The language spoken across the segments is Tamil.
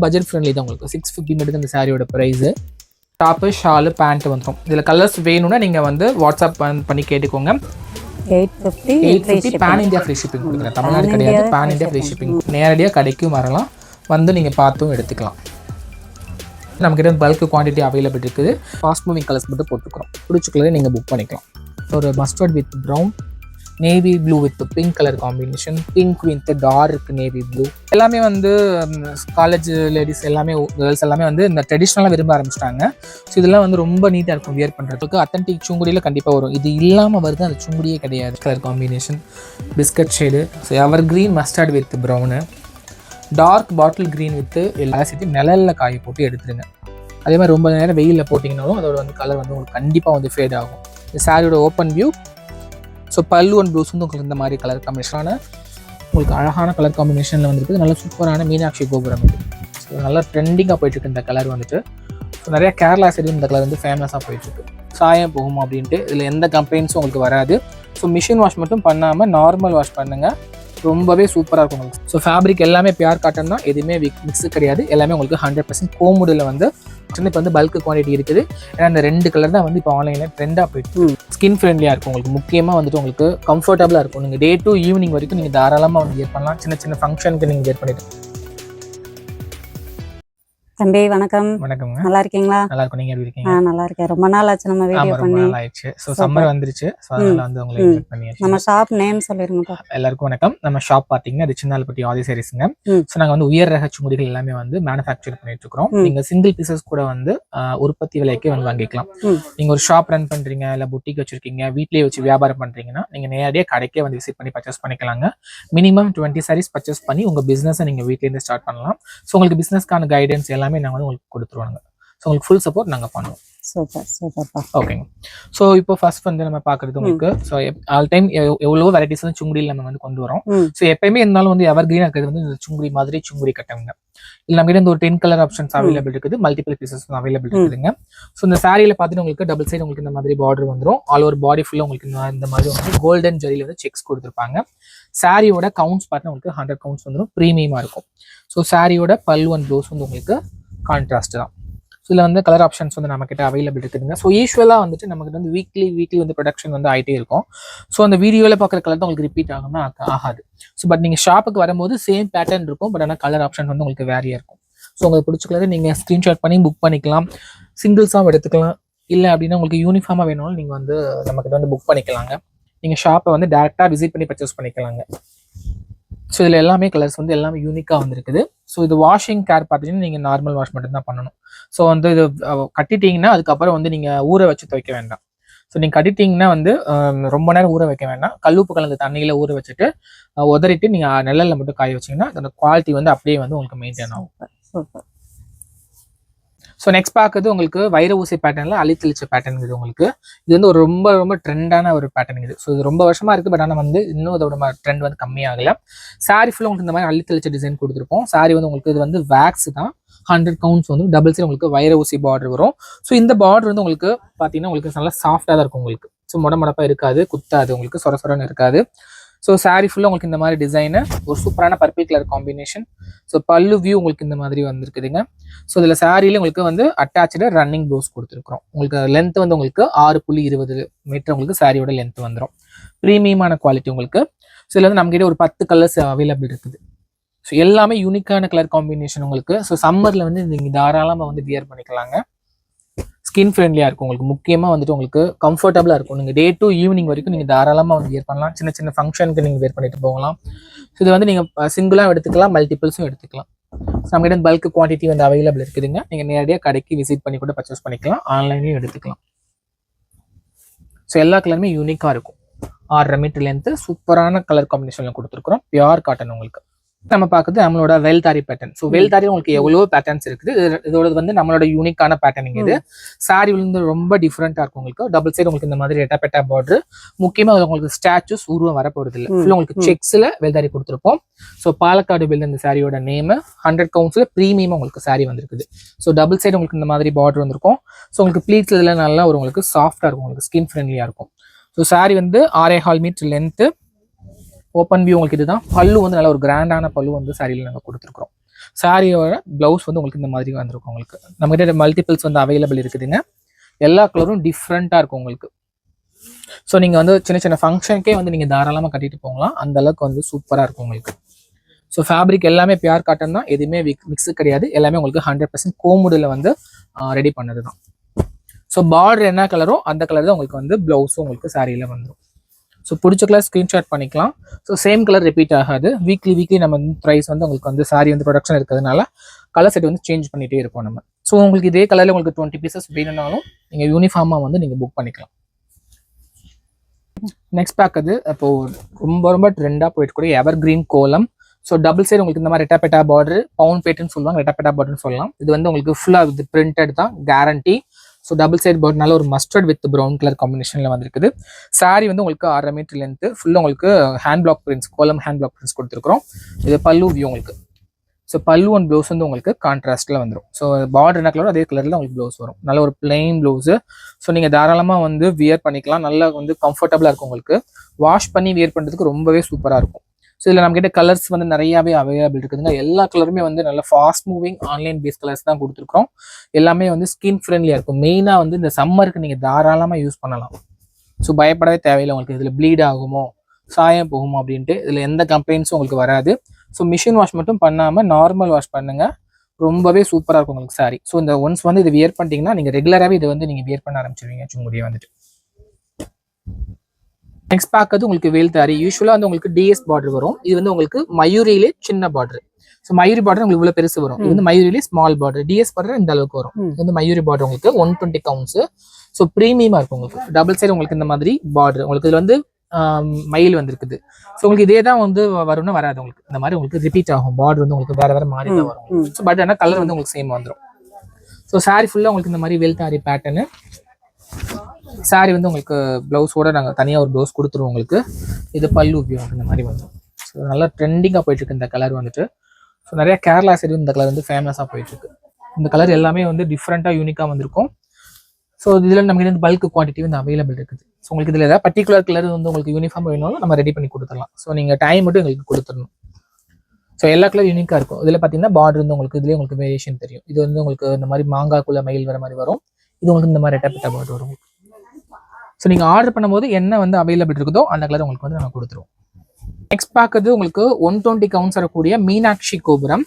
பட்ஜெட் ஃப்ரெண்ட்லி தான். உங்களுக்கு 650 மட்டும் இந்த சாரியோட ப்ரைஸு. டாப்பு, ஷாலு, பேண்ட் வந்துடும். இதில் கலர்ஸ் வேணும்னா நீங்கள் வந்து வாட்ஸ்அப் பண்ணி கேட்டுக்கோங்க. 850 பேன் இந்தியா ஃப்ரீ ஷிப்பிங் கொடுக்குறேன். தமிழ்நாடு கிடையாது, பேன் இந்தியா ஃப்ரீ ஷிப்பிங். நேரடியாக கடைக்கும் வரலாம், வந்து நீங்கள் பார்த்தும் எடுத்துக்கலாம். நம்மக்கிட்ட பல்க் குவான்டிட்டி அவைலபிள் இருக்குது. ஃபாஸ்ட் மூவிங் கலர்ஸ் மட்டும் போட்டுக்கிறோம். பிடிச்ச கலரை நீங்கள் புக் பண்ணிக்கலாம். ஒரு mustard with brown, navy blue with pink colour combination, pink with dark navy blue. எல்லாமே வந்து காலேஜ் லேடிஸ் எல்லாமே, கேர்ள்ஸ் எல்லாமே வந்து இந்த ட்ரெடிஷ்னலாக விரும்ப ஆரம்பிச்சிட்டாங்க. ஸோ இதெல்லாம் வந்து ரொம்ப நீட்டாக இருக்கும் வியர் பண்ணுறதுக்கு. அத்தன்டிக் சுங்குடியில் கண்டிப்பாக வரும். இது இல்லாமல் வருது அந்த சுங்குடியே கிடையாது. Colour combination biscuit shade, so ever green mustard with brown, dark bottle green with எல்லாம் சேர்த்து நிழலில் காய போட்டு எடுத்துருங்க. அதே மாதிரி ரொம்ப நேரம் வெயிலில் போட்டிங்கனாலும் அதோட வந்து கலர் வந்து உங்களுக்கு கண்டிப்பாக வந்து ஃபேட் ஆகும். இந்த சாரியோட ஓப்பன் வியூ. ஸோ பல்லு அண்ட் ப்ளவுஸ் வந்து உங்களுக்கு இந்த மாதிரி கலர் காம்பினேஷனான உங்களுக்கு அழகான கலர் காம்பினேஷனில் வந்துருக்கு. நல்ல சூப்பரான மீனாட்சி கோபுரம் இது. ஸோ நல்லா ட்ரெண்டிங்காக போயிட்டுருக்கு இந்த கலர் வந்துட்டு. ஸோ நிறையா கேரளா சைடு இந்த கலர் வந்து ஃபேமஸாக போயிட்டுருக்கு. சாயம் போகும் அப்படின்ட்டு இதில் எந்த கம்ப்ளைண்ட்ஸும் உங்களுக்கு வராது. ஸோ மிஷின் வாஷ் மட்டும் பண்ணாமல் நார்மல் வாஷ் பண்ணுங்கள், ரொம்பவே சூப்பராக இருக்கும் உங்களுக்கு. ஸோ ஃபேப்ரிக் எல்லாமே பியூர் காட்டன் தான், எதுவுமே மிக்ஸு கிடையாது. எல்லாமே உங்களுக்கு 100% கோமுடில் வந்து இப்போ வந்து பல்க் குவான்டிட்டி இருக்குது. ஏன்னா அந்த 2 கலர் தான் வந்து இப்போ ஆன்லைனில் ட்ரெண்டாக போயிட்டு ஸ்கின் ஃப்ரெண்ட்லியாக இருக்கும். உங்களுக்கு முக்கியமாக வந்துட்டு உங்களுக்கு கம்ஃபர்டபுளாக இருக்கும். நீங்கள் டே டு ஈவினிங் வரைக்கும் நீங்கள் தாராளமாக வந்து வியர் பண்ணலாம். சின்ன சின்ன ஃபங்க்ஷனுக்கு நீங்கள் வியர் பண்ணிட்டு. தம்பி வணக்கம். வணக்கம்ங்க. நல்லா இருக்கீங்களா? நல்லா இருக்கும். நீங்க எப்படி இருக்கீங்க? நல்லா இருக்கேன். ரொம்ப நாள் ஆச்சு நம்ம வீடியோ பண்ணி. ரொம்ப நாள் ஆயிடுச்சு. சோ சம்மர் வந்துருச்சு. சோ அதனால வந்து உங்களை இன்வைட் பண்ணியாச்சு. நம்ம ஷாப் நேம் சொல்லிருங்க. எல்லாருக்கும் வணக்கம். நம்ம ஷாப் பாத்தீங்கன்னா இது சின்னாலப்பட்டி ஆதி சாரீஸ்ங்க. சோ நாங்க வந்து உயர் ரக சுங்குடிகள் எல்லாமே வந்து மேனுஃபேக்சர் பண்ணிட்டு இருக்கோம். நீங்க சிங்கிள் பீசஸ் கூட வந்து உற்பத்தி விலைக்கு வந்து வாங்கிக்கலாம். நீங்க ஒரு ஷாப் ரன் பண்றீங்க, இல்ல புட்டிக் வச்சிருக்கீங்க, வீட்லயே வச்சு வியாபாரம் பண்றீங்கன்னா நீங்க நேரடியாக கடைக்கே வந்து விசிட் பண்ணி பர்ச்சேஸ் பண்ணிக்கலாங்க. மினிமம் 20 சாரீஸ் பர்ச்சேஸ் பண்ணி உங்க பிசினஸ் நீங்க வீட்ல இருந்து ஸ்டார்ட் பண்ணலாம். சோ உங்களுக்கு பிசினஸ்க்கான கைடன்ஸ் எல்லாமே நாங்க வந்து உங்களுக்கு கொடுத்துருவாங்க. ஸோ உங்களுக்கு ஃபுல் சப்போர்ட் நாங்கள் பண்ணுவோம். சூப்பர் சூப்பர்ப்பா. ஓகேங்க. ஸோ இப்போ ஃபர்ஸ்ட் வந்து நம்ம பார்க்குறது உங்களுக்கு ஸோ ஆல் டைம் எவ்வளோ வெரைட்டிஸ் வந்து சுங்குடியில் நம்ம வந்து கொண்டு வரோம். ஸோ எப்பயுமே இருந்தாலும் வந்து எவர் கிரீன் இருக்கிறது வந்து இந்த சுங்குடி மாதிரி சுங்குடி கட்டவங்க. இல்லை நம்ம கிட்ட ஒரு 10 கலர் ஆப்ஷன்ஸ் அவைலபிள் இருக்குது, மல்டிபிள் பீசஸ் அவைலபிள் இருக்குதுங்க. ஸோ இந்த சாரியில் பார்த்துட்டு உங்களுக்கு டபுள் சைடு உங்களுக்கு இந்த மாதிரி பார்டர் வந்துடும். ஆல் ஓவர் பாடி ஃபுல்லாக உங்களுக்கு இந்த மாதிரி வந்து கோல்டன் ஜரியில் வந்து செக்ஸ் கொடுத்துருப்பாங்க. சாரியோட கவுண்ட்ஸ் பார்த்தா உங்களுக்கு 100 கவுண்ட்ஸ் வந்துடும், ப்ரீமியமாக இருக்கும். ஸோ சாரியோட பல்லு அண்ட் ப்ளவுஸ் வந்து உங்களுக்கு கான்ட்ராஸ்ட் தான். ஸோ இதில் வந்து கலர் ஆப்ஷன்ஸ் வந்து நம்மக்கிட்ட அவைலபிள் இருக்குதுங்க. ஸோ யூஸ்வலாக வந்துட்டு நமக்கு வந்து வீக்லி வந்து ப்ரொடக்ஷன் வந்து ஆகிட்டே இருக்கும். ஸோ அந்த வீடியோவில் பார்க்குற கலர் தான் உங்களுக்கு ரிப்பீட் ஆகும்னா ஆகாது. ஸோ பட் நீங்கள் ஷாப்புக்கு வரும்போது சேம் பேட்டர்ன் இருக்கும், பட் ஆனால் கலர் ஆப்ஷன் வந்து உங்களுக்கு வேரியாக இருக்கும். ஸோ உங்களுக்கு பிடிச்ச கலர் நீங்கள் ஸ்க்ரீன்ஷாட் பண்ணி புக் பண்ணிக்கலாம். சிங்கிள்ஸாகவும் எடுத்துக்கலாம். இல்லை அப்படின்னா உங்களுக்கு யூனிஃபார்மாக வேணும்னாலும் நீங்கள் வந்து நம்மக்கிட்ட வந்து புக் பண்ணிக்கலாங்க. நீங்கள் ஷாப்பை வந்து டேரெக்டாக விசிட் பண்ணி பர்ச்சேஸ் பண்ணிக்கலாங்க. ஸோ இதில் எல்லாமே கலர்ஸ் வந்து எல்லாமே யூனிக்காக வந்துருக்குது. ஸோ இது வாஷிங் கேர் பார்த்தீங்கன்னா நீங்கள் நார்மல் வாஷ் மட்டும் தான் பண்ணணும். ஸோ வந்து இது கட்டிட்டீங்கன்னா அதுக்கப்புறம் வந்து நீங்கள் ஊற வச்சு துவைக்க வேண்டாம். ஸோ நீங்கள் கட்டிட்டீங்கன்னா வந்து ரொம்ப நேரம் ஊற வைக்க வேண்டாம். கல்லுப்பு கலந்த தண்ணியில் ஊற வச்சுட்டு உதறிட்டு நீங்கள் நிழலில் மட்டும் காய வச்சிங்கன்னா அதோட குவாலிட்டி வந்து அப்படியே வந்து உங்களுக்கு மெயின்டைன் ஆகும். ஸோ நெக்ஸ்ட் பார்க்குறது உங்களுக்கு வைர ஊசி பேட்டர்னில் அழித்தளிச்ச பேட்டர்ன் இது. உங்களுக்கு இது வந்து ஒரு ரொம்ப ட்ரெண்டான ஒரு பேட்டர்ன் இது. ஸோ இது ரொம்ப வருஷமாக இருக்குது, பட் ஆனால் வந்து இன்னும் அதோட ட்ரெண்ட் வந்து கம்மியாகலை. சாரி ஃபுல்லாக உங்களுக்கு இந்த மாதிரி அழித்தளிச்ச டிசைன் கொடுத்துருப்போம். சாரி வந்து உங்களுக்கு இது வந்து வேக்ஸ் தான், 100 கவுண்ட்ஸ் வந்து டபுள் சைடு உங்களுக்கு வைர ஊசி பார்டர் வரும். ஸோ இந்த பார்டர் வந்து உங்களுக்கு பார்த்தீங்கன்னா உங்களுக்கு நல்லா சாஃப்டாக தான் இருக்கும். உங்களுக்கு ஸோ முடப்பாக இருக்காது, குத்தாது, உங்களுக்கு சொரன்னு இருக்காது. ஸோ சாரி ஃபுல்லாக உங்களுக்கு இந்த மாதிரி டிசைனு, ஒரு சூப்பரான பர்பிள் கலர் காம்பினேஷன். ஸோ பல்லு வியூ உங்களுக்கு இந்த மாதிரி வந்துருக்குதுங்க. ஸோ இதில் சாரியில் உங்களுக்கு வந்து அட்டாச்சு ரன்னிங் ப்ளவுஸ் கொடுத்துருக்குறோம். உங்களுக்கு லென்த் வந்து உங்களுக்கு 6.20 மீட்டர் உங்களுக்கு சாரியோட லென்த் வந்துடும். ப்ரீமியமான குவாலிட்டி உங்களுக்கு. ஸோ இதில் வந்து நம்மகிட்ட ஒரு 10 கலர்ஸ் அவைலபிள் இருக்குது. ஸோ எல்லாமே யூனிக்கான கலர் காம்பினேஷன் உங்களுக்கு. ஸோ சம்மரில் வந்து நீங்கள் தாராளமாக வந்து வியர் பண்ணிக்கலாங்க. ஸ்கின் ஃப்ரெண்ட்லியாக இருக்கும். உங்களுக்கு முக்கியமாக வந்துட்டு உங்களுக்கு கம்ஃபர்டபுளாக இருக்கும். நீங்கள் டே டு ஈவினிங் வரைக்கும் நீங்கள் தாராளமாக வந்து வியர் பண்ணலாம். சின்ன சின்ன ஃபங்க்ஷனுக்கு நீங்கள் வியர் பண்ணிட்டு போகலாம். ஸோ இது வந்து நீங்கள் சிங்கிளாக எடுத்துக்கலாம், மல்டிபிள்ஸும் எடுத்துக்கலாம். ஸோ நம்மகிட்ட பல்க் குவான்டிட்டி வந்து அவைலபிள் இருக்குதுங்க. நீங்கள் நேரடியாக கடைக்கு விசிட் பண்ணி கூட பர்ச்சேஸ் பண்ணிக்கலாம், ஆன்லைன்லையும் எடுத்துக்கலாம். ஸோ எல்லா கலருமே யூனிக்காக இருக்கும். 6.5 மீட்டர் லென்த்து சூப்பரான கலர் காம்பினேஷனில் கொடுத்துருக்குறோம். பியூர் காட்டன் உங்களுக்கு. நம்ம பார்க்குறது நம்மளோட வெல்தாரி பேட்டர்ன். ஸோ வெல்தாரி உங்களுக்கு எவ்வளவோ பேட்டர்ன்ஸ் இருக்குது. இதோட வந்து நம்மளோட யூனிக்கான பேட்டர்னிங் இது. சாரி வந்து ரொம்ப டிஃப்ரெண்டா இருக்கும். உங்களுக்கு டபுள் சைடு உங்களுக்கு இந்த மாதிரி ரெட்டா பார்டர். முக்கியமாக உங்களுக்கு ஸ்டாச்சுஸ் உருவம் வரப்போறது இல்லை. ஃபுல்லாக உங்களுக்கு செக்ஸ்ல வெல்தாரி கொடுத்துருப்போம். ஸோ பாலக்காடு வெல் இந்த சாரியோட நேம் 100 கவுண்ட்ஸ்ல ப்ரீமியமா உங்களுக்கு சாரி வந்திருக்குது. ஸோ டபுள் சைடு உங்களுக்கு இந்த மாதிரி பார்டர் வந்திருக்கும். ஸோ உங்களுக்கு ப்ளீட்ஸ் இதெல்லாம் நல்லா ஒரு உங்களுக்கு சாஃப்டா இருக்கும், உங்களுக்கு ஸ்கின் ஃப்ரெண்ட்லியா இருக்கும். ஸோ சாரி வந்து 6.25 மீட்டர் லென்த்து. ஓப்பன் வியூ உங்களுக்கு இதுதான். பல்லு வந்து நல்ல ஒரு கிராண்டான பல்லு வந்து சாரியில் நாங்கள் கொடுத்துருக்குறோம். சாரியோட ப்ளவுஸ் வந்து உங்களுக்கு இந்த மாதிரி வந்திருக்கும். உங்களுக்கு நம்மகிட்ட மல்டிபிள்ஸ் வந்து அவைலபிள் இருக்குதுங்க. எல்லா கலரும் டிஃப்ரெண்ட்டாக இருக்கும் உங்களுக்கு. ஸோ நீங்கள் வந்து சின்ன சின்ன ஃபங்க்ஷனுக்கே வந்து நீங்கள் தாராளமாக கட்டிட்டு போகலாம். அந்த அளவுக்கு வந்து சூப்பராக இருக்கும் உங்களுக்கு. ஸோ ஃபேப்ரிக் எல்லாமே பியூர் காட்டன் தான், எதுவுமே மிக்ஸு கிடையாது. எல்லாமே உங்களுக்கு 100% கோமுடில் வந்து ரெடி பண்ணது தான். ஸோ பார்டர் என்ன கலரோ அந்த கலர் தான் உங்களுக்கு வந்து ப்ளவுஸும் உங்களுக்கு சாரியில் வந்துடும். ஸோ பிடிச்ச கலர் ஸ்க்ரீன்ஷாட் பண்ணிக்கலாம். ஸோ சேம் கலர் ரிப்பீட் ஆகாது. வீக்லி நம்ம வந்து ப்ரைஸ் வந்து உங்களுக்கு வந்து சாரி வந்து ப்ரொடக்ஷன் இருக்கிறதுனால கலர் செட் வந்து சேஞ்ச் பண்ணிகிட்டே இருப்போம் நம்ம. ஸோ உங்களுக்கு இதே கலரில் உங்களுக்கு 20 பீசஸ் வேணும்னாலும் நீங்கள் யூனிஃபார்மாக வந்து நீங்கள் புக் பண்ணிக்கலாம். நெக்ஸ்ட் பேக் அது இப்போ ரொம்ப ட்ரெண்டாக போயிட்டு கூட எவர் கிரீன் கோலம். ஸோ டபுள் சைடு உங்களுக்கு இந்த மாதிரி ரெட்டாபெட்டா பார்டர், பவுன் பேட்டுன்னு சொல்லுவாங்க, ரெட்டாபெட்டா பார்டர்னு சொல்லலாம். இது வந்து உங்களுக்கு ஃபுல்லாக இது பிரிண்டட் தான், guarantee. So double side border நல்ல ஒரு மஸ்டர்ட் வித் ப்ரௌன் கலர் காம்பினேஷனில் வந்துருக்குது. சாரி வந்து உங்களுக்கு 6.5 மீட்டர் லென்த்து, ஃபுல்லாக உங்களுக்கு ஹேண்ட் பிளாக் பிரிண்ட்ஸ், கோலம் ஹேண்ட் பிளாக் பிரிண்ட்ஸ் கொடுத்துருக்கோம். இது பல்லு வியூ உங்களுக்கு. ஸோ பல்லு அண்ட் ப்ளவுஸ் வந்து உங்களுக்கு கான்ட்ராஸ்ட்டில் வந்துடும். ஸோ பார்டர் என்ன கலரோ அதே கலரில் உங்களுக்கு ப்ளவுஸ் வரும். நல்ல ஒரு பிளெயின் ப்ளவுஸு. ஸோ நீங்கள் தாராளமாக வந்து வியர் பண்ணிக்கலாம். நல்லா வந்து கம்ஃபர்டபுளாக இருக்கும் உங்களுக்கு. வாஷ் பண்ணி வியர் பண்ணுறதுக்கு ரொம்பவே சூப்பராக இருக்கும். ஸோ இதில் நம்மகிட்ட கலர்ஸ் வந்து நிறையாவே அவைலபிள் இருக்குதுங்க. எல்லா கலருமே வந்து நல்ல fast moving online base colours தான் கொடுத்துருக்கோம். எல்லாமே வந்து ஸ்கின் ஃப்ரெண்ட்லியாக இருக்கும். மெயினாக வந்து இந்த சம்மருக்கு நீங்கள் தாராளமாக யூஸ் பண்ணலாம். ஸோ பயப்படவே தேவையில்லை உங்களுக்கு. இதில் ப்ளீட் ஆகுமோ, சாயம் போகுமோ அப்படின்ட்டு இதில் எந்த கம்ப்ளைண்ட்ஸும் உங்களுக்கு வராது. ஸோ மிஷின் வாஷ் மட்டும் பண்ணாமல் நார்மல் வாஷ் பண்ணுங்கள். ரொம்பவே சூப்பராக இருக்கும் உங்களுக்கு சாரி. ஸோ இந்த ஒன்ஸ் வந்து இது வியர் பண்ணிட்டீங்கன்னா நீங்கள் ரெகுலராகவே இதை வந்து நீங்கள் வியர் பண்ண ஆரம்பிச்சிருவீங்க சும்முடியே வந்துட்டு. நெக்ஸ்ட் பார்க்கறது உங்களுக்கு வேல்தாரி. யூஸ்வலாக வந்து உங்களுக்கு டிஎஸ் பார்டர் வரும். இது வந்து உங்களுக்கு மயூரியிலே சின்ன பார்டர். ஸோ மயூரி பார்டர் உங்களுக்கு இவ்வளோ பெருசு வரும். இது வந்து மயூரியிலே ஸ்மால் பார்டர். டிஎஸ் பார்டர் இந்த அளவுக்கு வரும். இது வந்து மயூரி பார்டர் உங்களுக்கு 120 கவுண்ட்ஸ். ஸோ ப்ரீமியமாக இருக்கும் உங்களுக்கு. டபுள் சைடு உங்களுக்கு இந்த மாதிரி பார்டர். உங்களுக்கு இதில் வந்து மயில் வந்துருக்குது. ஸோ உங்களுக்கு இதே தான் வந்து வரும்னா வராது உங்களுக்கு. இந்த மாதிரி உங்களுக்கு ரிப்பீட் ஆகும். பார்டர் வந்து உங்களுக்கு வேற மாறி தான் வரும். ஸோ பட் ஆனால் கலர் வந்து உங்களுக்கு சேம் வந்துடும். ஸோ சாரி ஃபுல்லாக உங்களுக்கு இந்த மாதிரி வேல்தாரி பேட்டர்னு. சாரி வந்து உங்களுக்கு ப்ளவுஸோட நாங்கள் தனியாக ஒரு ப்ளவுஸ் கொடுத்துருவோம் உங்களுக்கு. இது பல்லு வியூ இந்த மாதிரி வந்துடும். ஸோ நல்லா ட்ரெண்டிங்காக போயிட்டுருக்கு இந்த கலர் வந்துட்டு. ஸோ நிறைய கேரளா சைடு இந்த கலர் வந்து ஃபேமஸாக போயிட்டுருக்கு. இந்த கலர் எல்லாமே வந்து டிஃப்ரெண்ட்டாக யூனிக்காக வந்திருக்கும். ஸோ இதில் நமக்கு வந்து பல்க் குவான்டிட்டி வந்து அவைலபிள் இருக்குது. ஸோ உங்களுக்கு இதில் ஏதாவது பர்டிகுலர் கலர் வந்து உங்களுக்கு யூனிஃபார்ம் வேணும்னாலும் நம்ம ரெடி பண்ணி கொடுத்துடலாம். ஸோ நீங்கள் டைம் மட்டும் எங்களுக்கு கொடுத்துடணும். ஸோ எல்லா கலர் யூனிக்காக இருக்கும். இதில் பார்த்தீங்கன்னா பார்டர் வந்து உங்களுக்கு இதுலேயே உங்களுக்கு வேரியேஷன் தெரியும். இது வந்து உங்களுக்கு இந்த மாதிரி மாங்காக்குள்ள மயில் வர மாதிரி வரும். இது உங்களுக்கு இந்த மாதிரி ரெட்டாபெட்டா பார்டர் வரும். ஸோ நீங்கள் ஆர்டர் பண்ணும்போது என்ன வந்து அவைலபிள் இருக்குதோ அந்த கலர் உங்களுக்கு வந்து நம்ம கொடுத்துருவோம். நெக்ஸ்ட் பார்க்கறது உங்களுக்கு 120 கவுண்ட்ஸ் வரக்கூடிய மீனாட்சி கோபுரம்.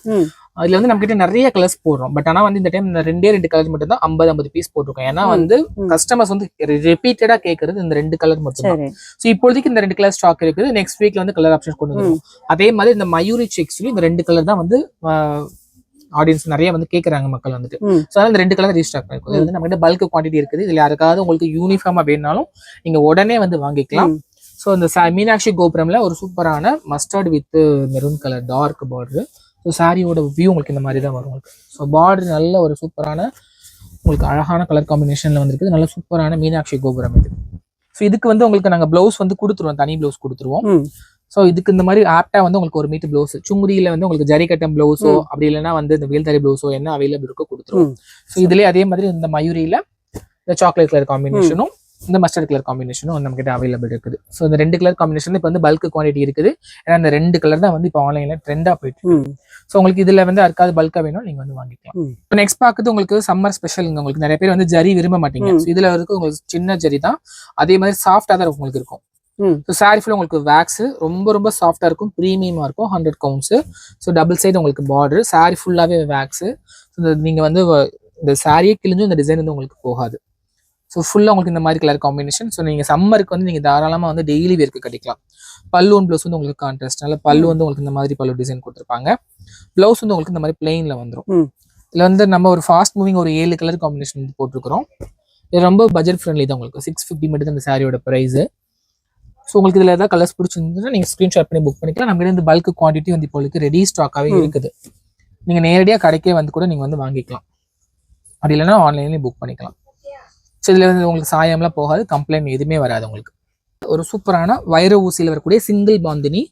அதுல வந்து நம்ம கிட்ட நிறைய கலர்ஸ் போடுறோம். பட் ஆனால் வந்து இந்த டைம் இந்த 2 கலர் மட்டும் தான் 50 பீஸ் போட்டிருக்கோம். ஏன்னா வந்து கஸ்டமர்ஸ் வந்து ரிப்பீட்டடா கேட்கறது இந்த 2 கலர் மட்டும் தான். ஸோ இப்போதைக்கு இந்த 2 கலர் ஸ்டாக் இருக்குது. நெக்ஸ்ட் வீக்ல வந்து கலர் ஆப்ஷன் கொண்டு வருவோம். அதே மாதிரி இந்த மயூரி செக்ஸ்லயும் இந்த 2 கலர் தான் வந்து ஆடியன்ஸ் நிறைய வந்து கேட்கறாங்க மக்கள் வந்துட்டு. ஸோ அதனால இந்த 2 கலர் ரீஸ்டாக் பண்ணிருக்கோம். இது வந்து நம்ம கிட்ட பல்க் குவான்டிட்டி இருக்குது. இதுல யாருக்காவது உங்களுக்கு யூனிஃபார்மா வேணும்னாலும் நீங்க உடனே வந்து வாங்கிக்கலாம். ஸோ இந்த மீனாட்சி கோபுரம்ல ஒரு சூப்பரான mustard with maroon colour dark border. So சாரியோட வியூ உங்களுக்கு இந்த மாதிரி தான் வரும் உங்களுக்கு. ஸோ பார்டர் நல்ல ஒரு சூப்பரான உங்களுக்கு அழகான கலர் காம்பினேஷன்ல வந்துருக்குது. நல்ல சூப்பரான மீனாட்சி கோபுரம் இது. ஸோ இதுக்கு வந்து உங்களுக்கு நாங்கள் ப்ளவுஸ் வந்து கொடுத்துருவோம், தனி ப்ளவுஸ் கொடுத்துருவோம். ஸோ இதுக்கு இந்த மாதிரி ஆப்டா வந்து உங்களுக்கு 1 மீட்டர் ப்ளவுஸ், சுங்குடியில வந்து உங்களுக்கு ஜரி கட்டம் ப்ளவுஸோ அப்படி இல்லைன்னா வந்து இந்த வேல்தாரி ப்ளவுஸோ என்ன அவைலபிள் இருக்கோ கொடுத்துருவோம். ஸோ இதுலேயே அதே மாதிரி இந்த மயூரியில இந்த சாக்லேட் கலர் காம்பினேஷனும் இந்த மஸ்டர்ட் கலர் காம்பினேஷனும் நம்ம கிட்ட அவைலபிள் இருக்குது. ஸோ இந்த 2 கலர் காம்பினேஷன் இப்போ வந்து பல்க் குவான்டிட்டி இருக்குது. ஏன்னா இந்த 2 கலர் தான் வந்து இப்போ ஆன்லைன்ல ட்ரெண்டா போயிட்டு. ஸோ உங்களுக்கு இதுல வந்து யாருக்காவது பல்கா வேணும் நீங்க வந்து வாங்கிக்கலாம். நெக்ஸ்ட் பார்க்குறது உங்களுக்கு சம்மர் ஸ்பெஷல். உங்களுக்கு நிறைய பேர் வந்து ஜரி விரும்ப மாட்டீங்க. இதுல இருக்கு உங்களுக்கு சின்ன ஜரி தான், அதே மாதிரி சாஃப்டா தான் உங்களுக்கு இருக்கும். ஸோ சாரி ஃபுல்லாக உங்களுக்கு வேக்ஸ் ரொம்ப சாஃப்டா இருக்கும், ப்ரீமியமா இருக்கும், 100 கவுண்ட்ஸ். ஸோ டபுள் சைடு உங்களுக்கு பார்டர், சாரி ஃபுல்லாவே வேக்ஸ். நீங்க வந்து இந்த சாரியே கிழிஞ்சும் இந்த டிசைன் வந்து உங்களுக்கு போகாது. ஸோ ஃபுல்லாக உங்களுக்கு இந்த மாதிரி கலர் காம்பினேஷன். ஸோ நீங்கள் சம்மருக்கு வந்து நீங்கள் தாராளமாக வந்து டெய்லி வேர்க்கு கட்டிக்கலாம். பல்லு ஒன் ப்ளவுஸ் வந்து உங்களுக்கு கான்ட்ராஸ்ட், பல்லு வந்து உங்களுக்கு இந்த மாதிரி பல்லு டிசைன் கொடுத்துருப்பாங்க. ப்ளவுஸ் வந்து உங்களுக்கு இந்த மாதிரி பிளெயினில் வந்துடும். இதில் வந்து நம்ம ஒரு ஃபாஸ்ட் மூவிங் ஒரு 7 கலர் காம்பினேஷன் வந்து போட்டிருக்கிறோம். இது ரொம்ப பட்ஜெட் ஃப்ரெண்ட்லி தான். உங்களுக்கு 650 மட்டும் தான் இந்த சாரியோட ப்ரைஸு. ஸோ உங்களுக்கு இதில் ஏதாவது கலர்ஸ் பிடிச்சிருந்ததுன்னா நீங்கள் ஸ்க்ரீன்ஷாட் பண்ணி புக் பண்ணிக்கலாம். நம்ம இந்த பல்க் குவான்டிட்டி வந்து இப்போதைக்கு ரெடி ஸ்டாக்காகவே இருக்குது. நீங்கள் நேரடியாக கடைக்கே வந்து கூட நீங்கள் வந்து வாங்கிக்கலாம். அப்படி இல்லைன்னா ஆன்லைன்லேயும் புக் பண்ணிக்கலாம். ஸோ இதில் வந்து உங்களுக்கு சாயம்லாம் போகாது, கம்ப்ளைண்ட் எதுவுமே வராது. உங்களுக்கு ஒரு சூப்பரான வைர ஊசியில் வரக்கூடிய சிங்கிள் பாந்தினி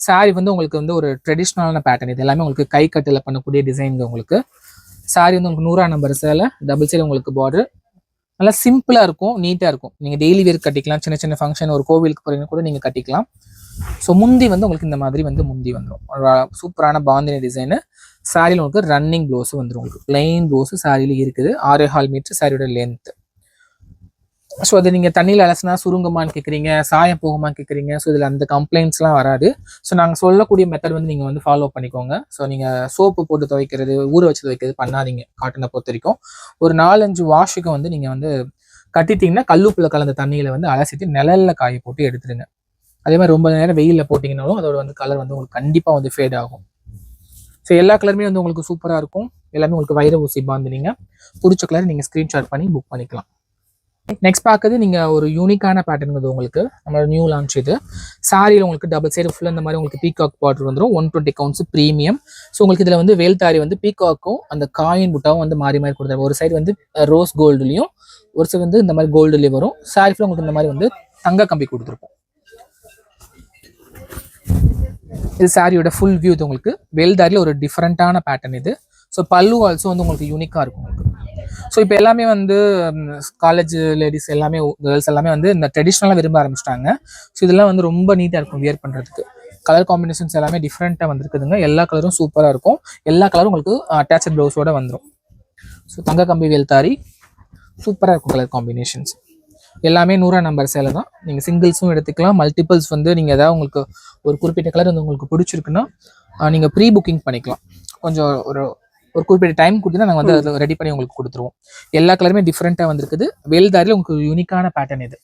சாரி வந்து உங்களுக்கு வந்து ஒரு ட்ரெடிஷ்னலான பேட்டர்ன். இது எல்லாமே உங்களுக்கு கை கட்டில் பண்ணக்கூடிய டிசைன். உங்களுக்கு சாரி வந்து உங்களுக்கு 100 நம்பர் சேலை, டபுள் சைடு உங்களுக்கு பார்டர், நல்லா சிம்பிளாக இருக்கும், நீட்டாக இருக்கும். நீங்கள் டெய்லி வேர் கட்டிக்கலாம். சின்ன சின்ன ஃபங்க்ஷன் ஒரு கோவிலுக்கு போகிறீங்க கூட நீங்கள் கட்டிக்கலாம். ஸோ முந்தி வந்து உங்களுக்கு இந்த மாதிரி வந்து முந்தி வந்துடும். சூப்பரான பாந்தினி டிசைனு. சாரியில் உங்களுக்கு ரன்னிங் ப்ளவுஸும் வந்துடும். உங்களுக்கு பிளெயின் ப்ளவுஸு சாரியில் இருக்குது. 6.25 மீட்டர் சாரியோட லென்த். ஸோ அது நீங்கள் தண்ணியில் அலசினா சுருங்கமான்னு கேட்குறீங்க, சாயம் போகுமான்னு கேட்குறீங்க. ஸோ இதில் அந்த கம்ப்ளைண்ட்ஸ்லாம் வராது. ஸோ நாங்கள் சொல்லக்கூடிய மெத்தட் வந்து நீங்கள் வந்து ஃபாலோ பண்ணிக்கோங்க. ஸோ நீங்கள் சோப்பு போட்டு துவைக்கிறது, ஊற வச்சு துவைக்கிறது பண்ணாதீங்க. காட்டனை பொறுத்த வரைக்கும் ஒரு 4-5 வாஷுக்கு வந்து நீங்கள் வந்து கட்டிட்டிங்கன்னா கல்லுப்புல கலந்த தண்ணியில் வந்து அலசிட்டு நிழலில் காய போட்டு எடுத்துருங்க. அதே மாதிரி ரொம்ப நேரம் வெயிலில் போட்டிங்கனாலும் அதோட வந்து கலர் வந்து உங்களுக்கு கண்டிப்பாக வந்து ஃபேட் ஆகும். ஸோ எல்லா கலருமே வந்து உங்களுக்கு சூப்பராக இருக்கும். எல்லாமே உங்களுக்கு வைர ஊசி பாந்துனீங்க. பிடிச்ச கலர் நீங்கள் ஸ்க்ரீன்ஷாட் பண்ணி புக் பண்ணிக்கலாம். நெக்ஸ்ட் பார்க்குறது நீங்கள் ஒரு யூனிக்கான பேட்டர்னுங்கிறது உங்களுக்கு நம்மளோட நியூ லான்ச் இது. சாரியில் உங்களுக்கு டபுள் சைடு ஃபுல்லாக இந்த மாதிரி உங்களுக்கு பீகாக் பார்டர் வந்துடும். 120 கவுண்ட்ஸ் ப்ரீமியம். ஸோ உங்களுக்கு இதில் வந்து வேல்தாரி வந்து பீகாக்கும் அந்த காயின் புட்டாவும் வந்து மாறி மாறி கொடுத்தாரு. ஒரு சைடு வந்து ரோஸ் கோல்டுலையும் ஒரு சைடு வந்து இந்த மாதிரி கோல்டுலேயும் வரும். சாரி ஃபுல்லாக உங்களுக்கு இந்த மாதிரி வந்து தங்க கம்பி கொடுத்துருப்போம். இது சாரியோட ஃபுல் வியூ. இது உங்களுக்கு வேல்தாரியில் ஒரு டிஃப்ரெண்ட்டான பேட்டர்ன் இது. ஸோ பல்லு ஆல்சோ வந்து உங்களுக்கு யூனிக்காக இருக்கும் உங்களுக்கு. ஸோ இப்போ எல்லாமே வந்து காலேஜ் லேடிஸ் எல்லாமே கேர்ள்ஸ் எல்லாமே வந்து இந்த ட்ரெடிஷ்னலாக விரும்ப ஆரம்பிச்சிட்டாங்க. ஸோ இதெல்லாம் வந்து ரொம்ப நீட்டாக இருக்கும் வியர் பண்ணுறதுக்கு. கலர் காம்பினேஷன்ஸ் எல்லாமே டிஃப்ரெண்ட்டாக வந்துருக்குதுங்க. எல்லா கலரும் சூப்பராக இருக்கும். எல்லா கலரும் உங்களுக்கு அட்டாச்சட் ப்ளவுஸோட வந்துடும். ஸோ தங்க கம்பி வேல்தாரி சூப்பராக இருக்கும் கலர் காம்பினேஷன்ஸ். எல்லாமே 100 நம்பர் சேலை தான். நீங்கள் சிங்கிள்ஸும் எடுத்துக்கலாம். மல்டிபிள்ஸ் வந்து நீங்கள் ஏதாவது உங்களுக்கு ஒரு குறிப்பிட்ட கலர் வந்து உங்களுக்கு பிடிச்சிருக்குன்னா நீங்கள் ப்ரீ புக்கிங் பண்ணிக்கலாம். கொஞ்சம் ஒரு குறிப்பிட்ட டைம் கொடுத்தா நாங்கள் வந்து அதில் ரெடி பண்ணி உங்களுக்கு கொடுத்துருவோம். எல்லா கலருமே டிஃப்ரெண்ட்டாக வந்துருக்குது. வேல்தாரியில் உங்களுக்கு யூனிக்கான பேட்டர்ன் இது.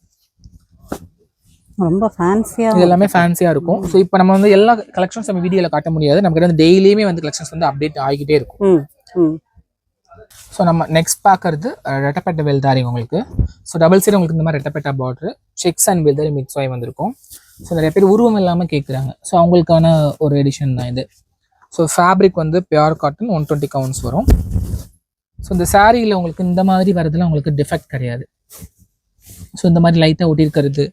ரொம்ப ஃபேன்சியா, இது எல்லாமே ஃபேன்சியாக இருக்கும். ஸோ இப்போ நம்ம வந்து எல்லா கலெக்ஷன்ஸ் நம்ம வீடியோவில் காட்ட முடியாது. நமக்கு வந்து டெய்லியுமே வந்து கலெக்ஷன்ஸ் வந்து அப்டேட் ஆகிக்கிட்டே இருக்கும். ஸோ நம்ம நெக்ஸ்ட் பார்க்கறது ரெட்டப்பட்ட வேல்தாரி உங்களுக்கு. ஸோ டபுள் சைடு உங்களுக்கு இந்த மாதிரி ரெட்டப்பட்ட பார்டர் செக்ஸ் அண்ட் வேல்தாரி மிக்ஸ் ஆகி வந்திருக்கும். ஸோ நிறைய பேர் உருவம் இல்லாமல் கேட்குறாங்க. ஸோ அவங்களுக்கான ஒரு எடிஷன் தான் இது. ஸோ ஃபேப்ரிக் வந்து பியூர் காட்டன் 120 கவுண்ட்ஸ் வரும். ஸோ இந்த சாரியில் உங்களுக்கு இந்த மாதிரி வரதுலாம் உங்களுக்கு டிஃபெக்ட் கிடையாது. ஸோ இந்த மாதிரி லைட்டாக ஒட்டியிருக்கிறது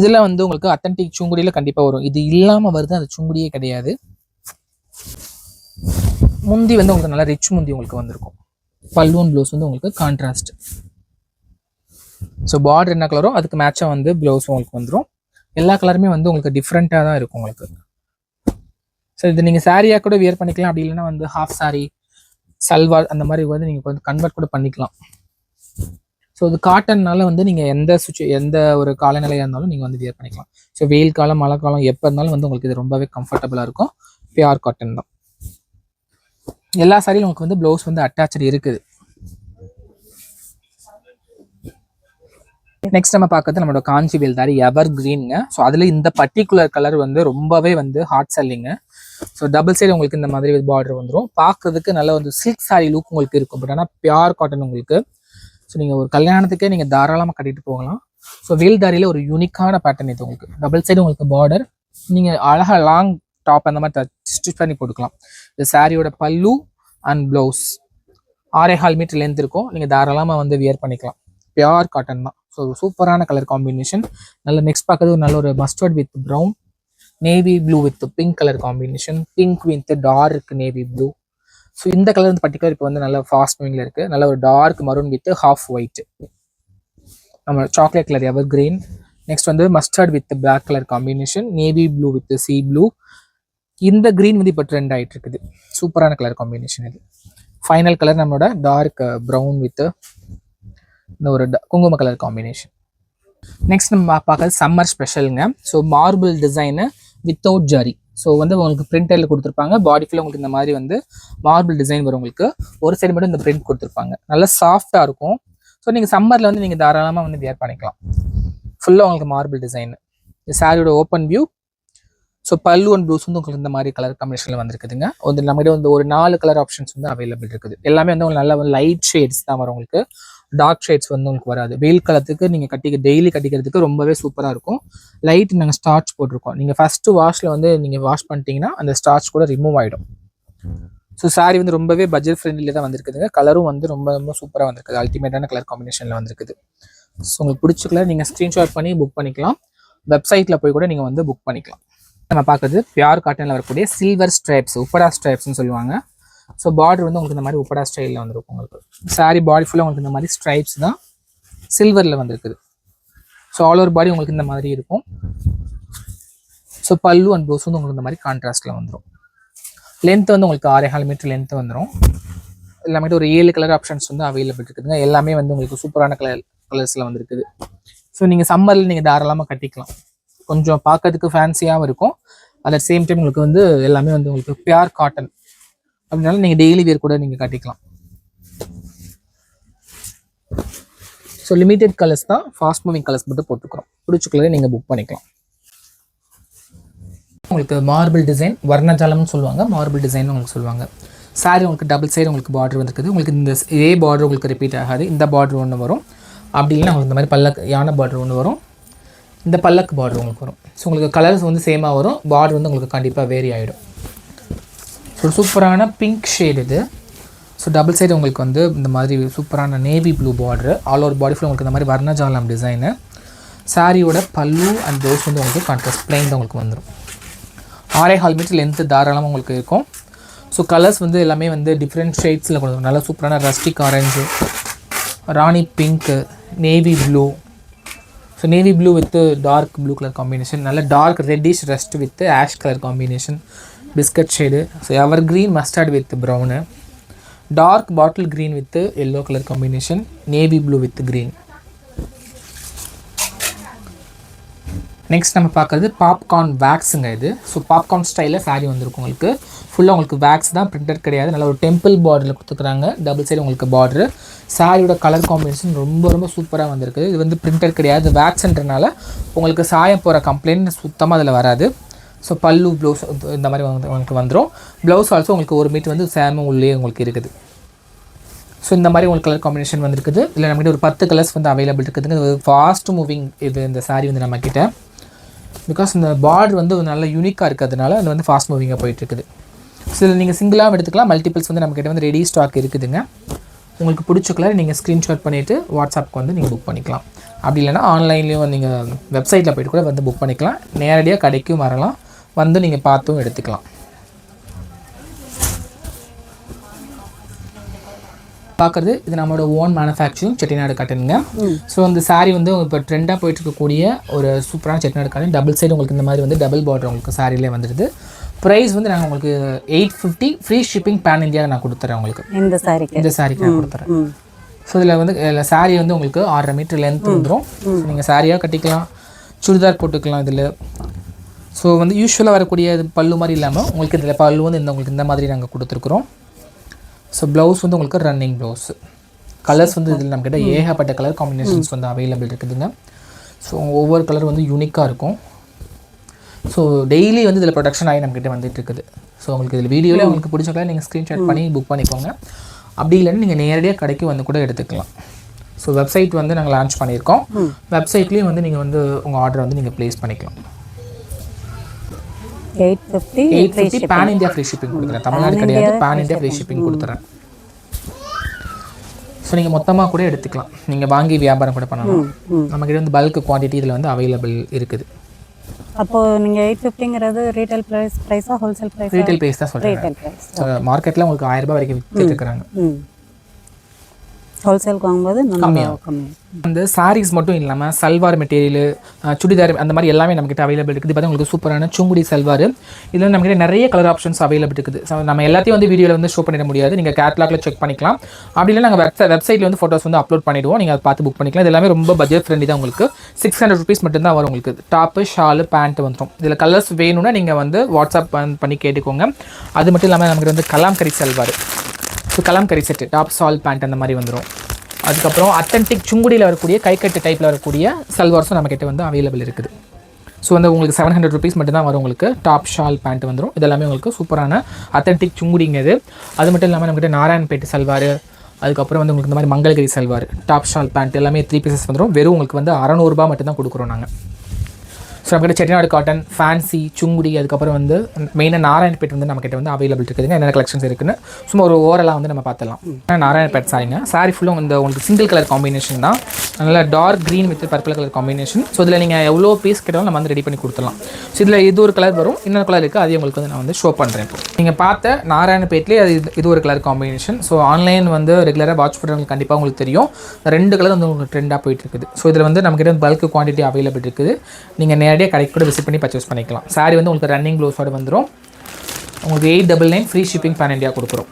இதெல்லாம் வந்து உங்களுக்கு அத்தன்டிக் சுங்குடியில் கண்டிப்பாக வரும். இது இல்லாமல் வருது அந்த சுங்குடியே கிடையாது. முந்தி வந்து உங்களுக்கு நல்லா ரிச் முந்தி உங்களுக்கு வந்திருக்கும். பல்லுவன் ப்ளவுஸ் வந்து உங்களுக்கு கான்ட்ராஸ்ட். ஸோ பார்டர் என்ன கலரோ அதுக்கு மேட்சாக வந்து ப்ளவுஸும் உங்களுக்கு வந்துடும். எல்லா கலருமே வந்து உங்களுக்கு டிஃப்ரெண்ட்டாக தான் இருக்கும் உங்களுக்கு. ஸோ இது நீங்கள் சாரியாக கூட வியர் பண்ணிக்கலாம். அப்படி இல்லைன்னா வந்து ஹாஃப் சாரி சல்வார் அந்த மாதிரி வந்து நீங்கள் வந்து கன்வெர்ட் கூட பண்ணிக்கலாம். ஸோ இது காட்டன்னால வந்து நீங்கள் எந்த ஒரு காலநிலையாக இருந்தாலும் நீங்கள் வந்து வியர் பண்ணிக்கலாம். ஸோ வெயில் காலம் மழை காலம் எப்போ இருந்தாலும் வந்து உங்களுக்கு இது ரொம்பவே கம்ஃபர்டபுளாக இருக்கும். பியூர் காட்டன் தான். எல்லா சாரியிலும் உங்களுக்கு வந்து ப்ளவுஸ் வந்து அட்டாச்சு இருக்குது. நெக்ஸ்ட் நம்ம பார்க்கறது நம்மளோட காஞ்சி வேல்தாரி எவர் கிரீனுங்க. ஸோ அதில் இந்த பர்டிகுலர் கலர் வந்து ரொம்பவே வந்து ஹாட் செல்லிங்க. ஸோ டபுள் சைடு உங்களுக்கு இந்த மாதிரி பார்டர் வந்துடும். பார்க்கறதுக்கு நல்ல வந்து சில்க் சாரி லுக் உங்களுக்கு இருக்கும். பட் ஆனால் பியூர் காட்டன் உங்களுக்கு. ஸோ நீங்கள் ஒரு கல்யாணத்துக்கே நீங்கள் தாராளமாக கட்டிட்டு போகலாம். ஸோ வேல்தாரியில் ஒரு யூனிக்கான பேட்டர்ன் இது உங்களுக்கு. டபுள் சைடு உங்களுக்கு பார்டர் நீங்கள் அழகாக லாங் டாப் அந்த மாதிரி ஸ்டிச் பண்ணி போட்டுக்கலாம். இந்த சாரியோட பல்லு அண்ட் ப்ளவுஸ் 6.25 மீட்டர் லென்த் இருக்கும். நீங்கள் தாராளமாக வந்து வியர் பண்ணிக்கலாம். பியூர் காட்டன் தான். ஸோ சூப்பரான கலர் காம்பினேஷன். நல்ல நெக்ஸ்ட் பார்க்கறது ஒரு நல்ல ஒரு mustard with brown, navy blue with pink colour combination, pink with dark navy blue. So இந்த கலர் வந்து பர்டிகுலர் இப்போ வந்து நல்ல ஃபாஸ்ட் மூவிங்கில் இருக்குது. நல்ல ஒரு dark maroon with half white. நம்ம chocolate colour ever green. Next வந்து mustard with black colour combination, navy blue with sea blue. இந்த கிரீன் வந்து இப்போ ட்ரெண்ட் ஆகிட்டு இருக்குது. சூப்பரான கலர் காம்பினேஷன் இது. ஃபைனல் கலர் நம்மளோட டார்க் ப்ரௌன் வித் இந்த ஒரு குங்கும கலர் காம்பினேஷன். நெக்ஸ்ட் நம்ம பார்க்கறது சம்மர் ஸ்பெஷலுங்க. So marble design without zari. So வந்து உங்களுக்கு பிரிண்டரில் கொடுத்துருப்பாங்க. பாடி ஃபுல்லாக உங்களுக்கு இந்த மாதிரி வந்து மார்பிள் டிசைன் வரும் உங்களுக்கு. ஒரு சைடு மட்டும் இந்த பிரிண்ட் கொடுத்துருப்பாங்க. நல்லா சாஃப்டாக இருக்கும். ஸோ நீங்கள் சம்மரில் வந்து நீங்கள் தாராளமாக வந்து வியர் பண்ணிக்கலாம். ஃபுல்லாக உங்களுக்கு மார்பிள் டிசைன். இந்த சாரியோட ஓப்பன் வியூ. ஸோ பல்லு அண்ட் ப்ளவுஸ் வந்து உங்களுக்கு இந்த மாதிரி கலர் காம்பினேஷனில் வந்துருக்குதுங்க. வந்து நம்மகிட்ட வந்து ஒரு 4 கலர் ஆப்ஷன்ஸ் வந்து அவைலபிள் இருக்குது. எல்லாமே வந்து உங்களுக்கு நல்ல லைட் ஷேட்ஸ் தான் வரும் உங்களுக்கு. டார்க் ஷேட்ஸ் வந்து உங்களுக்கு வராது. வெயில் காலத்துக்கு நீங்கள் டெய்லி கட்டிக்கிறதுக்கு ரொம்பவே சூப்பராக இருக்கும். லைட் நாங்கள் ஸ்டார்ச் போட்டிருக்கோம். நீங்கள் ஃபஸ்ட்டு வாஷில் வந்து நீங்கள் வாஷ் பண்ணிட்டீங்கன்னா அந்த ஸ்டார்ச் கூட ரிமூவ் ஆகிடும். ஸோ சாரி வந்து ரொம்பவே பட்ஜெட் ஃப்ரெண்ட்லியில் தான் வந்திருக்குதுங்க. கலரும் வந்து ரொம்ப ரொம்ப சூப்பராக வந்திருக்குது. அல்டிமேட்டான கலர் காம்பினேஷனில் வந்திருக்குது. ஸோ உங்களுக்கு பிடிச்சிக்கல நீங்கள் ஸ்க்ரீன்ஷாட் பண்ணி புக் பண்ணிக்கலாம். வெப்சைட்டில் போய் கூட நீங்கள் வந்து புக் பண்ணிக்கலாம். நம்ம பார்க்குறது பியூர் காட்டனில் வரக்கூடிய சில்வர் ஸ்ட்ரைப்ஸ், உப்படா ஸ்ட்ரைப்ஸ்னு சொல்லுவாங்க. ஸோ பார்டர் வந்து உங்களுக்கு இந்த மாதிரி உப்படா ஸ்டைலில் வந்துருக்கும் உங்களுக்கு. சாரி பாடி ஃபுல்லாக உங்களுக்கு இந்த மாதிரி ஸ்ட்ரைப்ஸ் தான் சில்வரில் வந்துருக்குது. ஸோ ஆல் ஓவர் பாடி உங்களுக்கு இந்த மாதிரி இருக்கும். ஸோ பல்லு அண்ட் ப்ளவுஸ் வந்து உங்களுக்கு இந்த மாதிரி கான்ட்ராஸ்ட்டில் வந்துடும். லென்த் வந்து உங்களுக்கு 6.25 மீட்டர் லென்த் வந்துடும். எல்லாமே ஒரு 7 கலர் ஆப்ஷன்ஸ் வந்து அவைலபிள் இருக்குதுங்க. எல்லாமே வந்து உங்களுக்கு சூப்பரான கலர்ஸில் வந்துருக்குது. ஸோ நீங்கள் சம்மரில் நீங்கள் தாராளமாக கட்டிக்கலாம். கொஞ்சம் பார்க்கறதுக்கு ஃபேன்சியாகவும் இருக்கும். அட் சேம் டைம் உங்களுக்கு வந்து எல்லாமே வந்து உங்களுக்கு பியூர் காட்டன் அப்படின்னாலும் நீங்கள் டெய்லி வேர் கூட நீங்கள் கட்டிக்கலாம். ஸோ லிமிடெட் கலர்ஸ் தான், ஃபாஸ்ட் மூவிங் கலர்ஸ் மட்டும் போட்டுக்கிறோம். பிடிச்ச கலரை நீங்கள் புக் பண்ணிக்கலாம். உங்களுக்கு மார்பிள் டிசைன் வர்ணஜாலம்னு சொல்லுவாங்க, மார்பிள் டிசைன் உங்களுக்கு சொல்லுவாங்க. சாரி உங்களுக்கு டபுள் சைடு உங்களுக்கு பார்டர் வந்துருக்குது. உங்களுக்கு இந்த இதே பார்டர் உங்களுக்கு ரிப்பீட் ஆகாது. இந்த பார்டர் ஒன்று வரும், அப்படி இல்லைன்னா உங்களுக்கு இந்த மாதிரி பல்லக்கு யானை பார்டர் ஒன்று வரும், இந்த பல்லக்கு பார்டர் உங்களுக்கு வரும். ஸோ உங்களுக்கு கலர்ஸ் வந்து சேமாக வரும், பார்டர் வந்து உங்களுக்கு கண்டிப்பாக வேரி ஆகிடும். ஸோ சூப்பரான பிங்க் ஷேட் இது. ஸோ டபுள் சைடு உங்களுக்கு வந்து இந்த மாதிரி சூப்பரான navy blue border, all over body ஃபுல்லாக உங்களுக்கு இந்த மாதிரி வர்ணஜாலம் டிசைனு. சாரியோட பல்லு அண்ட் ப்ளவுஸ் வந்து உங்களுக்கு கான்ட்ராஸ்ட் பிளைன் தான் உங்களுக்கு வந்துடும். 6.25 மீட்டர் லென்த்து தாராளமாக உங்களுக்கு இருக்கும். ஸோ கலர்ஸ் வந்து எல்லாமே வந்து டிஃப்ரெண்ட் ஷேட்ஸில் கொடுக்கும். நல்லா சூப்பரான rustic orange, Rani pink, navy blue. So navy blue with dark blue colour combination, நல்ல dark reddish rust with ash colour combination, biscuit shade. So ever green mustard with brown, dark bottle green with yellow colour combination, navy blue with green. Next நம்ம பார்க்குறது பாப்கார்ன் வேக்ஸுங்க இது. ஸோ பாப்கார்ன் ஸ்டைலில் சாரீ வந்திருக்கும் உங்களுக்கு. ஃபுல்லாக உங்களுக்கு வேக்ஸ் தான், பிரிண்டட் கிடையாது. நல்ல ஒரு டெம்பிள் பார்டரில் கொடுத்துருக்குறாங்க, டபுள் சைடு உங்களுக்கு பார்டரு. சாரியோட கலர் காம்பினேஷன் ரொம்ப ரொம்ப சூப்பராக வந்திருக்குது. இது வந்து பிரிண்டட் கிடையாது, வேக்ஸ்ன்றனால உங்களுக்கு சாயம் போகிற கம்ப்ளைண்ட் சுத்தமாக அதில் வராது. ஸோ பல்லு ப்ளவுஸ் இந்த மாதிரி உங்களுக்கு வந்துடும். ப்ளவுஸ் ஆல்சோ உங்களுக்கு 1 மீட்டர் வந்து சேம உள்ளே உங்களுக்கு இருக்குது. ஸோ இந்த மாதிரி உங்களுக்கு கலர் காம்பினேஷன் வந்துருக்குது. இல்லை நம்மகிட்ட ஒரு 10 கலர்ஸ் வந்து அவைலபிள் இருக்குதுங்க. இது ஃபாஸ்ட் மூவிங் இது இந்த சாரீ வந்து நம்மக்கிட்ட. பிகாஸ் இந்த பார்டர் வந்து நல்ல யூனிக்காக இருக்கிறதுனால அது வந்து ஃபாஸ்ட் மூவிங்காக போயிட்டுருக்குது. ஸோ இதில் நீங்கள் சிங்கிளாக எடுத்துக்கலாம், மல்டிபிள்ஸ் வந்து நம்மக்கிட்ட வந்து ரெடி ஸ்டாக் இருக்குதுங்க. உங்களுக்கு பிடிச்ச கலர் நீங்கள் ஸ்க்ரீன்ஷாட் பண்ணிவிட்டு வாட்ஸ்அப்புக்கு வந்து நீங்கள் புக் பண்ணிக்கலாம். அப்படி இல்லைனா ஆன்லைன்லேயும் நீங்கள் வெப்சைட்டில் போய்ட்டு கூட வந்து புக் பண்ணிக்கலாம். நேரடியாக கடைக்கும் வரலாம், வந்து நீங்கள் பார்த்தும் எடுத்துக்கலாம். பார்க்குறது இது நம்மளோட ஓன் மேனுஃபேக்சரிங் செட்டிநாடு காட்டனுங்க. ஸோ அந்த சாரீ வந்து இப்போ ட்ரெண்டாக போயிட்டு இருக்கக்கூடிய ஒரு சூப்பரான செட்டிநாடு காட்டன். டபுள் சைடு உங்களுக்கு இந்த மாதிரி வந்து டபுள் பார்டர் உங்களுக்கு சாரிலே வந்துடுது. ப்ரைஸ் வந்து நாங்கள் உங்களுக்கு 850 ஃப்ரீ ஷிப்பிங் பேன் இந்தியாவில் நான் கொடுத்துறேன் உங்களுக்கு. இந்த சாரிக்கு நான் கொடுத்துறேன். ஸோ இதில் வந்து சாரீ வந்து உங்களுக்கு 6.5 மீட்டர் லென்த் வந்துடும். நீங்கள் சாரியாக கட்டிக்கலாம், சுடிதார் போட்டுக்கலாம் இதில். ஸோ வந்து யூஸ்வலாக வரக்கூடிய பல்லு மாதிரி இல்லாமல் உங்களுக்கு இதில் பல்லு வந்து உங்களுக்கு இந்த மாதிரி நாங்கள் கொடுத்துருக்குறோம். ஸோ ப்ளவுஸ் வந்து உங்களுக்கு ரன்னிங் ப்ளவுஸ். கலர்ஸ் வந்து இதில் நம்மக்கிட்ட ஏகப்பட்ட கலர் காம்பினேஷன்ஸ் வந்து அவைலபிள் இருக்குதுங்க. ஸோ ஒவ்வொரு கலர் வந்து யூனிக்காக இருக்கும். ஸோ டெய்லி வந்து இதில் ப்ரொடக்ஷன் ஆகி நம்மக்கிட்ட வந்துட்டு இருக்குது. ஸோ உங்களுக்கு இதில் வீடியோவில் உங்களுக்கு பிடிச்ச கலர் நீங்கள் ஸ்க்ரீன்ஷாட் பண்ணி புக் பண்ணிக்கோங்க. அப்படி இல்லைன்னு நீங்கள் நேரடியாக கடைக்கு வந்து கூட எடுத்துக்கலாம். ஸோ வெப்சைட் வந்து நாங்கள் லான்ச் பண்ணியிருக்கோம். வெப்சைட்லேயும் வந்து நீங்கள் வந்து உங்கள் ஆர்டர் வந்து நீங்கள் ப்ளேஸ் பண்ணிக்கலாம். 850 பேன் இந்தியா ஃப்ரீ ஷிப்பிங் கொடுக்குறேன். தமிழ்நாடு கிடையாது, பேன் இந்தியா ஃப்ரீ ஷிப்பிங் கொடுத்துறேன். ஸோ நீங்கள் மொத்தமாக கூட எடுத்துக்கலாம், நீங்கள் வாங்கி வியாபாரம் கூட பண்ணலாம். நம்மக்கிட்ட வந்து பல்க் குவான்டிட்டி இதில் வந்து அவைலபிள் இருக்குது. அப்போது நீங்கள் 850ங்கிறது ரீட்டைல் ப்ரைஸாக ஹோல்சேல் ப்ரைஸ்? ரீட்டைல் ப்ரைஸ் தான் சொல்கிறேன். மார்க்கெட்டில் உங்களுக்கு 1000 ரூபாய் வரைக்கும் விற்றுருக்குறாங்க. ஹோல்சேலுக்கு வாங்கும்போது கம்மியாக. அந்த சாரீஸ் மட்டும் இல்லாமல் சல்வார் மெட்டீரியல், சுடிதார் அந்த மாதிரி எல்லாமே நம்மக்கிட்ட அவைலபிள் இருக்குது. பார்த்தா உங்களுக்கு சூப்பரான சுங்குடி சல்வார். இதில் நம்மக்கிட்ட நிறைய கலர் ஆப்ஷன்ஸ் அவைலபிள் இருக்குது. ஸோ நம்ம எல்லாத்தையும் வந்து வீடியோவில் வந்து ஷோ பண்ணிட முடியாது, நீங்கள் கேட்லாகில் செக் பண்ணிக்கலாம். அப்படி இல்லை நாங்கள் வெப்சைட்டில் வந்து ஃபோட்டோஸ் வந்து அப்லோட் பண்ணிவிடுவோம், நீங்கள் அதை பார்த்து புக் பண்ணிக்கலாம். இது எல்லாமே ரொம்ப பட்ஜெட் ஃப்ரெண்ட்லி தான். உங்களுக்கு 600 ருபீஸ் மட்டும்தான் வரும். உங்களுக்கு டாப்பு, ஷாலு, பேண்ட்டு வந்துடும். இதில் கலர்ஸ் வேணும்னா நீங்கள் வந்து வாட்ஸ்அப் பண்ணி கேட்டுக்கோங்க. அது மட்டும் இல்லாமல் நமக்கு வந்து Kalamkari salwar, so Kalamkari set, top, shawl, pant அந்த மாதிரி வந்துடும். அதுக்கப்புறம் அத்தன்டிக் சுங்குடியில் வரக்கூடிய கைக்கட்டு டைப்பில் வரக்கூடிய சல்வார்ஸும் நம்மக்கிட்ட வந்து அவைலபிள் இருக்குது. ஸோ வந்து உங்களுக்கு 700 ருபீஸ் மட்டும்தான் வரும். உங்களுக்கு டாப், ஷால், பேண்ட் வந்துடும். இதெல்லாமே உங்களுக்கு சூப்பரான அத்தன்டிக் சுங்குடிங்க இது. அது மட்டும் இல்லாமல் நம்மக்கிட்ட நாராயண்பேட்டு சல்வார், அதுக்கப்புறம் வந்து உங்களுக்கு இந்த மாதிரி Mangalgiri salwar, top, shawl, pant எல்லாமே 3 பீசஸ் வந்துடும். வெறும் உங்களுக்கு வந்து 600 ரூபாய் மட்டும்தான் கொடுக்குறோம் நாங்கள். ஸோ நம்மக்கிட்ட செட்டிநாடு காட்டன், ஃபேன்சி, சுங்குடி, அதுக்கப்புறம் வந்து மெயினாக நாராயண்பேட் வந்து நம்மக்கிட்ட வந்து அவைலபிள் இருக்குதுங்க. என்னென்ன கலெக்ஷன்ஸ் இருக்குன்னு சும்மா ஒரு ஓவராலாக வந்து நம்ம பார்த்துலாம். நாராயண்பேட் சாரிங்க. சாரி ஃபுல்லும் வந்து உங்களுக்கு சிங்கிள் கலர் காம்பினேஷன் தான். நல்லா dark green with purple colour combination. So இதில் நீங்கள் எவ்வளோ பீஸ் கேட்டாலும் நம்ம வந்து ரெடி பண்ணி கொடுத்துடலாம். ஸோ இதில் இது ஒரு கலர் வரும், இன்னொரு கலர் இருக்குது, அதையும் உங்களுக்கு வந்து நான் வந்து ஷோ பண்ணுறேன். இப்போ நீங்கள் பார்த்த நாராயணபேட்லேயே இது ஒரு கலர் காம்பினேஷன். ஸோ ஆன்லைன் வந்து ரெகுலராக வாட்ச் பண்ணுறவங்களுக்கு கண்டிப்பாக உங்களுக்கு தெரியும், 2 கலர் வந்து உங்களுக்கு ட்ரெண்டாக போயிட்டு இருக்குது. ஸோ இதில் வந்து நம்மக்கிட்ட பல்க் குவான்டிட்டி அவைலபிள் இருக்குது. நீங்கள் நேரடியாக கடைக்கு கூட விசிட் பண்ணி பர்ச்சேஸ் பண்ணிக்கலாம். சாரி வந்து உங்களுக்கு ரன்னிங் ப்ளவுஸோடு வந்துடும். உங்களுக்கு 899 ஃப்ரீ ஷிப்பிங் பேன் இண்டியா கொடுக்குறோம்.